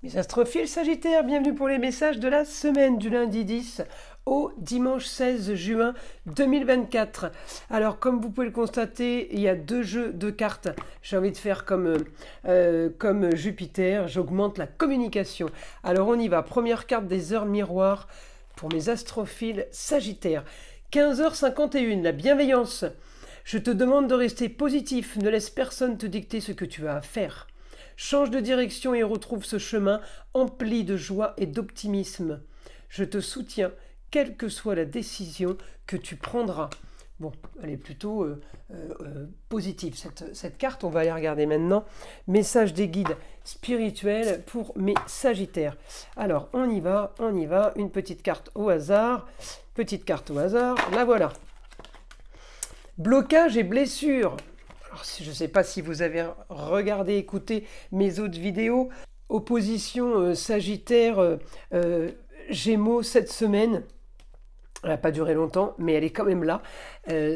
Mes astrophiles Sagittaires, bienvenue pour les messages de la semaine du lundi 10 au dimanche 16 juin 2024. Alors, comme vous pouvez le constater, il y a deux jeux de cartes. J'ai envie de faire comme Jupiter, j'augmente la communication. Alors, on y va. Première carte des heures miroirs pour mes astrophiles Sagittaires. 15h51, la bienveillance. Je te demande de rester positif, ne laisse personne te dicter ce que tu as à faire. Change de direction et retrouve ce chemin empli de joie et d'optimisme. Je te soutiens, quelle que soit la décision que tu prendras. Bon, elle est plutôt positive, cette carte. On va aller regarder maintenant. Message des guides spirituels pour mes Sagittaires. Alors, on y va. Une petite carte au hasard. La voilà. Blocage et blessure. Alors, je ne sais pas si vous avez regardé, écouté mes autres vidéos. Opposition Sagittaire Gémeaux cette semaine. Elle n'a pas duré longtemps, mais elle est quand même là.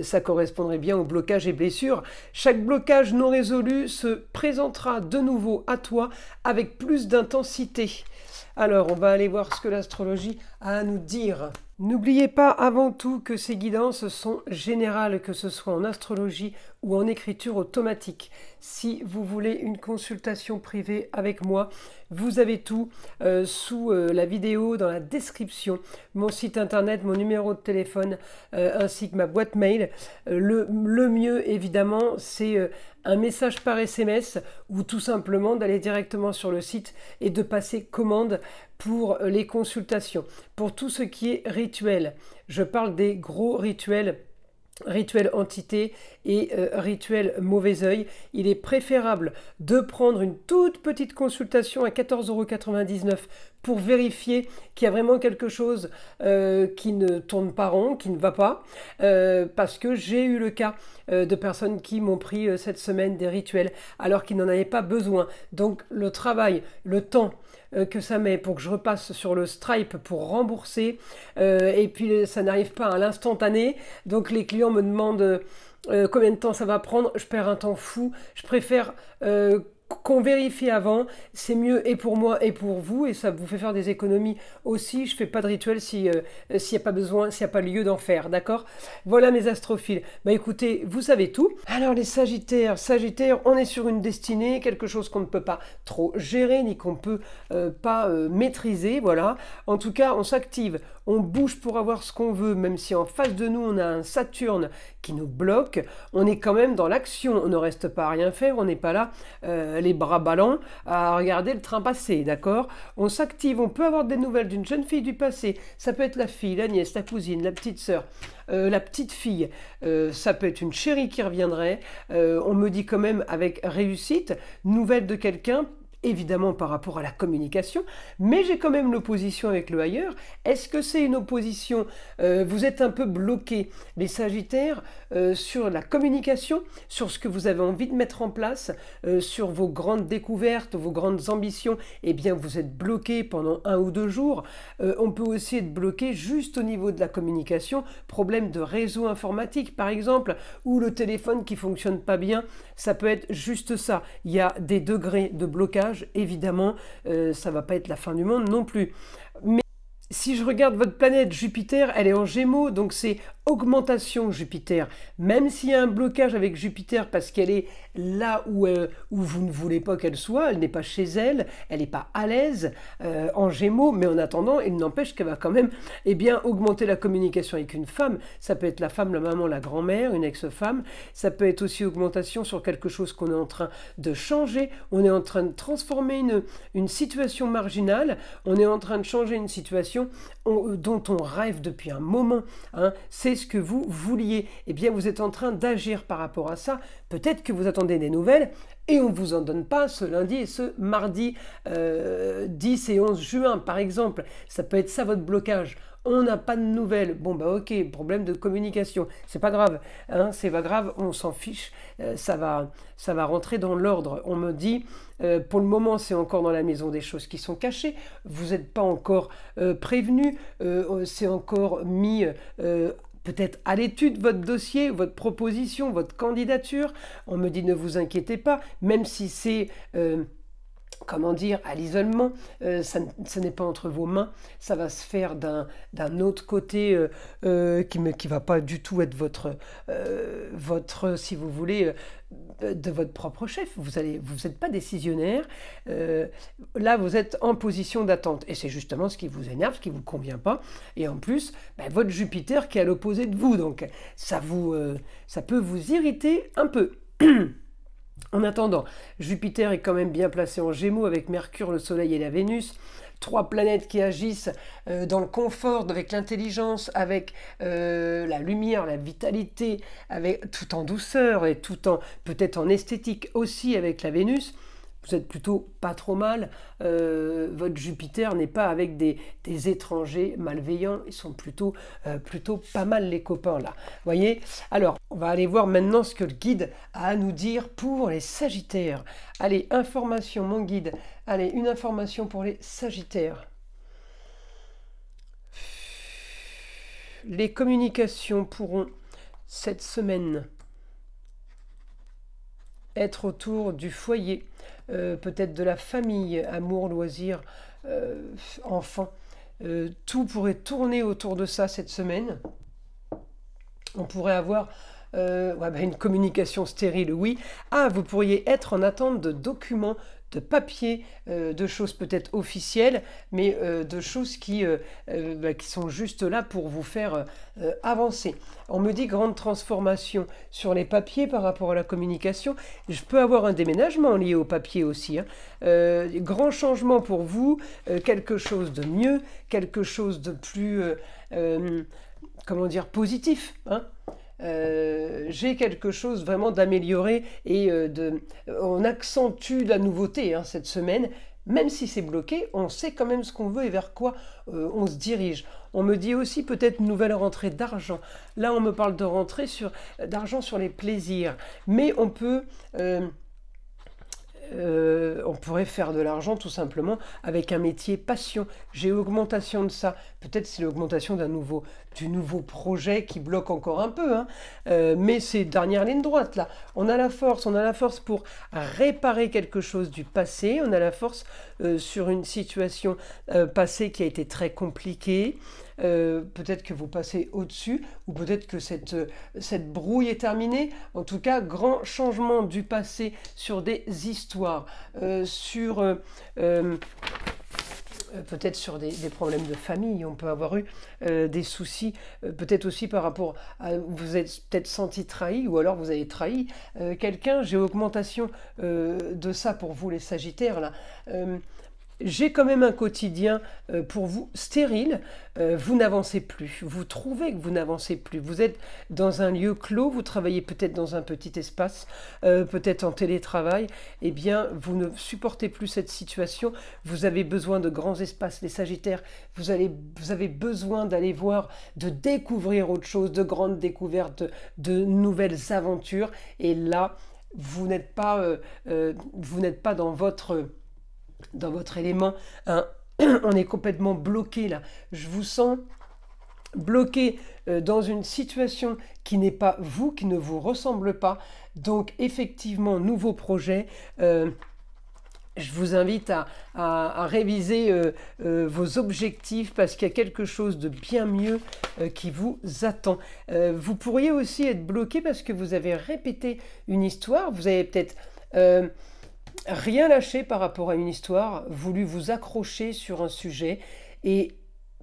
Ça correspondrait bien au blocage et blessures. Chaque blocage non résolu se présentera de nouveau à toi avec plus d'intensité. Alors, on va aller voir ce que l'astrologie a à nous dire. N'oubliez pas avant tout que ces guidances sont générales, que ce soit en astrologie ou en écriture automatique. Si vous voulez une consultation privée avec moi, vous avez tout sous la vidéo, dans la description, mon site internet, mon numéro de téléphone, ainsi que ma boîte mail. Le mieux, évidemment, c'est un message par SMS ou tout simplement d'aller directement sur le site et de passer commande pour les consultations. Pour tout ce qui est rituel, je parle des gros rituels entité et rituel mauvais œil, il est préférable de prendre une toute petite consultation à 14,99 € pour vérifier qu'il y a vraiment quelque chose qui ne tourne pas rond, qui ne va pas, parce que j'ai eu le cas de personnes qui m'ont pris cette semaine des rituels alors qu'ils n'en avaient pas besoin. Donc le travail, le temps que ça met pour que je repasse sur le Stripe pour rembourser, et puis ça n'arrive pas à l'instantané, donc les clients me demandent combien de temps ça va prendre. Je perds un temps fou, je préfère qu'on vérifie avant, c'est mieux et pour moi et pour vous, et ça vous fait faire des économies aussi. Je fais pas de rituel s'il n'y a pas besoin, s'il n'y a pas lieu d'en faire, d'accord? Voilà mes astrophiles. Bah écoutez, vous savez tout. Alors les Sagittaires, on est sur une destinée, quelque chose qu'on ne peut pas trop gérer, ni qu'on peut pas maîtriser, voilà. En tout cas, on s'active, on bouge pour avoir ce qu'on veut, même si en face de nous, on a un Saturne qui nous bloque, on est quand même dans l'action, on ne reste pas à rien faire, on n'est pas là les bras ballants à regarder le train passer, d'accord? On s'active, on peut avoir des nouvelles d'une jeune fille du passé, ça peut être la fille, la nièce, la cousine, la petite sœur, la petite fille, ça peut être une chérie qui reviendrait, on me dit quand même avec réussite, nouvelle de quelqu'un, évidemment par rapport à la communication, mais j'ai quand même l'opposition avec le ailleurs. Est-ce que c'est une opposition vous êtes un peu bloqué, les Sagittaires, sur la communication, sur ce que vous avez envie de mettre en place, sur vos grandes découvertes, vos grandes ambitions, eh bien vous êtes bloqué pendant 1 ou 2 jours. On peut aussi être bloqué juste au niveau de la communication, problème de réseau informatique par exemple, ou le téléphone qui fonctionne pas bien, ça peut être juste ça. Il y a des degrés de blocage, évidemment, ça va pas être la fin du monde non plus. Mais si je regarde votre planète Jupiter, elle est en Gémeaux, donc c'est augmentation Jupiter. Même s'il y a un blocage avec Jupiter parce qu'elle est là où vous ne voulez pas qu'elle soit, elle n'est pas chez elle, elle n'est pas à l'aise en Gémeaux, mais en attendant, il n'empêche qu'elle va quand même bien, augmenter la communication avec une femme. Ça peut être la femme, la maman, la grand-mère, une ex-femme. Ça peut être aussi augmentation sur quelque chose qu'on est en train de changer. On est en train de transformer une situation marginale. On est en train de changer une situation dont on rêve depuis un moment. Hein. C'est ce que vous vouliez. Eh bien, vous êtes en train d'agir par rapport à ça. Peut-être que vous attendez des nouvelles et on ne vous en donne pas ce lundi et ce mardi 10 et 11 juin, par exemple. Ça peut être ça votre blocage. On n'a pas de nouvelles. Bon, bah ok, problème de communication. C'est pas grave, hein, c'est pas grave, on s'en fiche. Ça va rentrer dans l'ordre. On me dit, pour le moment, c'est encore dans la maison des choses qui sont cachées. Vous n'êtes pas encore prévenu. C'est encore mis peut-être à l'étude votre dossier, votre proposition, votre candidature. On me dit ne vous inquiétez pas, même si c'est comment dire, à l'isolement, ça n'est pas entre vos mains, ça va se faire d'un autre côté qui va pas du tout être votre si vous voulez, de votre propre chef. Vous n'êtes pas décisionnaire, là vous êtes en position d'attente, et c'est justement ce qui vous énerve, ce qui ne vous convient pas, et en plus, votre Jupiter qui est à l'opposé de vous, donc ça peut vous irriter un peu. En attendant, Jupiter est quand même bien placé en Gémeaux avec Mercure, le Soleil et la Vénus. 3 planètes qui agissent dans le confort, avec l'intelligence, avec la lumière, la vitalité, tout en douceur et tout en peut-être en esthétique aussi avec la Vénus. Vous êtes plutôt pas trop mal. Votre Jupiter n'est pas avec des étrangers malveillants. Ils sont plutôt pas mal les copains là. Voyez. Alors, on va aller voir maintenant ce que le guide a à nous dire pour les Sagittaires. Allez, information, mon guide. Allez, une information pour les Sagittaires. Les communications pourront cette semaine être autour du foyer, peut-être de la famille, amour, loisirs, enfants. Tout pourrait tourner autour de ça cette semaine. On pourrait avoir une communication stérile, oui. Ah, vous pourriez être en attente de documents, de papiers, de choses peut-être officielles, mais de choses qui sont juste là pour vous faire avancer. On me dit grande transformation sur les papiers par rapport à la communication. Je peux avoir un déménagement lié au papier aussi. Grand changement pour vous, quelque chose de mieux, quelque chose de plus, comment dire, positif, hein. J'ai quelque chose vraiment d'amélioré et on accentue la nouveauté cette semaine, même si c'est bloqué, on sait quand même ce qu'on veut et vers quoi on se dirige. On me dit aussi peut-être une nouvelle rentrée d'argent. Là on me parle de rentrée d'argent sur les plaisirs, mais on peut on pourrait faire de l'argent tout simplement avec un métier passion. J'ai augmentation de ça. Peut-être c'est l'augmentation du nouveau projet qui bloque encore un peu, hein. Mais c'est dernière ligne droite là. On a la force pour réparer quelque chose du passé. On a la force sur une situation passée qui a été très compliquée. Peut-être que vous passez au-dessus, ou peut-être que cette brouille est terminée. En tout cas, grand changement du passé sur des histoires, peut-être sur des problèmes de famille. On peut avoir eu des soucis, peut-être aussi par rapport à vous êtes peut-être senti trahi, ou alors vous avez trahi quelqu'un. J'ai augmentation de ça pour vous les Sagittaires là. J'ai quand même un quotidien pour vous stérile, vous n'avancez plus, vous trouvez que vous n'avancez plus, vous êtes dans un lieu clos, vous travaillez peut-être dans un petit espace, peut-être en télétravail, eh bien vous ne supportez plus cette situation, vous avez besoin de grands espaces, les Sagittaires, vous avez besoin d'aller voir, de découvrir autre chose, de grandes découvertes, de nouvelles aventures, et là vous n'êtes pas dans votre élément, hein. On est complètement bloqué là. Je vous sens bloqué dans une situation qui n'est pas vous, qui ne vous ressemble pas. Donc effectivement, nouveau projet. Je vous invite à réviser vos objectifs parce qu'il y a quelque chose de bien mieux qui vous attend. Vous pourriez aussi être bloqué parce que vous avez répété une histoire. Vous avez peut-être rien lâché par rapport à une histoire, voulu vous accrocher sur un sujet, et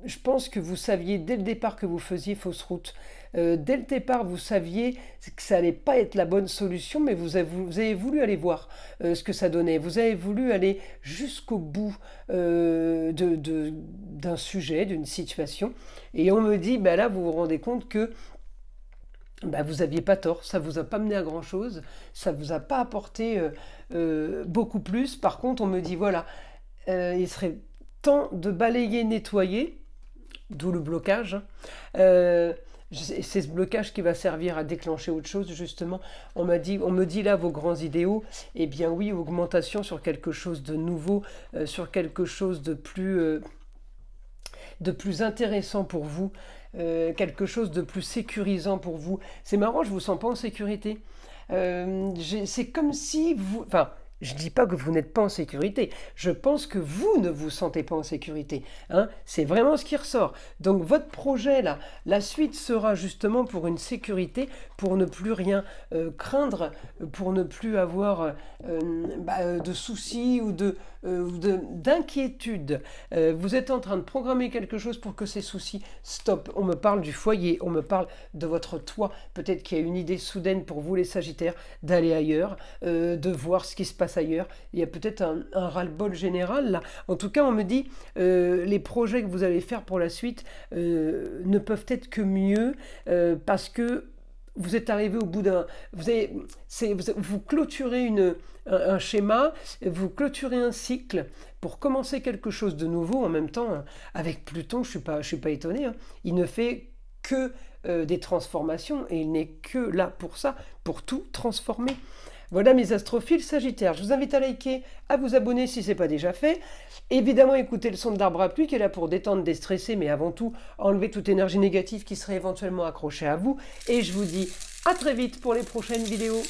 je pense que vous saviez dès le départ que vous faisiez fausse route. Dès le départ, vous saviez que ça n'allait pas être la bonne solution, mais vous avez voulu aller voir ce que ça donnait. Vous avez voulu aller jusqu'au bout d'un sujet, d'une situation. Et on me dit, là, vous vous rendez compte que vous n'aviez pas tort, ça ne vous a pas mené à grand chose, ça ne vous a pas apporté beaucoup plus. Par contre, on me dit, voilà, il serait temps de balayer, nettoyer, d'où le blocage. C'est ce blocage qui va servir à déclencher autre chose, justement. On me dit là, vos grands idéaux, eh bien oui, augmentation sur quelque chose de nouveau, sur quelque chose de plus intéressant pour vous. Quelque chose de plus sécurisant pour vous. C'est marrant, je vous sens pas en sécurité. C'est comme si vous... Enfin, Je ne dis pas que vous n'êtes pas en sécurité. Je pense que vous ne vous sentez pas en sécurité. Hein. C'est vraiment ce qui ressort. Donc votre projet, là, la suite sera justement pour une sécurité, pour ne plus rien craindre, pour ne plus avoir de soucis ou d'inquiétude. Vous êtes en train de programmer quelque chose pour que ces soucis stoppent. On me parle du foyer, on me parle de votre toit. Peut-être qu'il y a une idée soudaine pour vous les Sagittaires d'aller ailleurs, de voir ce qui se passe ailleurs. Il y a peut-être un ras-le-bol général là. En tout cas, on me dit les projets que vous allez faire pour la suite ne peuvent être que mieux parce que vous êtes arrivé au bout d'un... Vous clôturez un schéma, vous clôturez un cycle pour commencer quelque chose de nouveau en même temps. Avec Pluton, je ne suis pas étonné, hein, il ne fait que des transformations et il n'est que là pour ça, pour tout transformer. Voilà mes astrophiles Sagittaires. Je vous invite à liker, à vous abonner si ce n'est pas déjà fait. Évidemment, écoutez le son de l'arbre à pluie qui est là pour détendre, déstresser, mais avant tout, enlever toute énergie négative qui serait éventuellement accrochée à vous. Et je vous dis à très vite pour les prochaines vidéos.